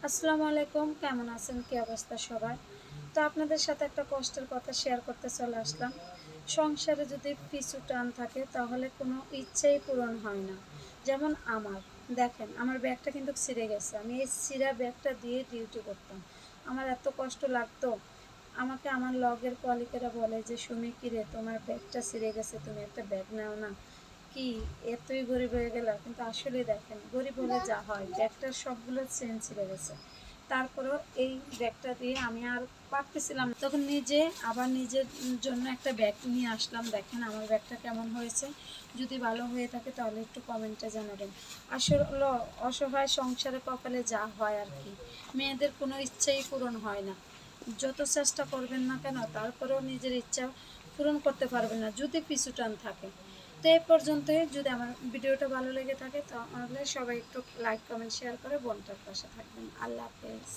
আসসালামু আলাইকুম, কেমন আছেন? কি অবস্থা সবার? তো আপনাদের সাথে একটা কষ্টের কথা শেয়ার করতে চলে আসলাম। সংসারে যদি পিছু টান থাকে তাহলে কোনো ইচ্ছেই পূরণ হয় না। যেমন আমার, দেখেন আমার ব্যাগটা কিন্তু ছিঁড়ে গেছে। আমি এই ছিঁড়া ব্যাগটা দিয়ে ডিউটি করতাম। আমার এত কষ্ট লাগতো। আমাকে আমার লগের কলিগেরা বলে যে, "সুমি কিরে তোমার ব্যাগটা ছিঁড়ে গেছে, তুমি একটা ব্যাগ নাও না।" কি এতই গরিব হয়ে গেল, কিন্তু আসলে দেখেন গরিব হলে যা হয়, ব্যাগটার সবগুলো চেন ছিঁড়ে গেছে। তারপরেও এই ব্যাগটা দিয়ে আমি আর পারতেছিলাম না। তখন নিজে আবার নিজের জন্য একটা ব্যাগ নিয়ে আসলাম। দেখেন আমার ব্যাগটা কেমন হয়েছে। যদি ভালো হয়ে থাকে তাহলে একটু কমেন্টে জানাবেন। আসলে অসহায় সংসারে কপালে যা হয় আর কি, মেয়েদের কোনো ইচ্ছাই পূরণ হয় না। যত চেষ্টা করবেন না কেন তারপরেও নিজের ইচ্ছা পূরণ করতে পারবেন না যদি পিছু টান থাকে। তো এই পর্যন্তই। যদি আমার ভিডিওটা ভালো লেগে থাকে তাহলে সবাই একটু লাইক কমেন্ট শেয়ার করে বোনটার পাশে থাকবেন। আল্লাহ হাফেজ।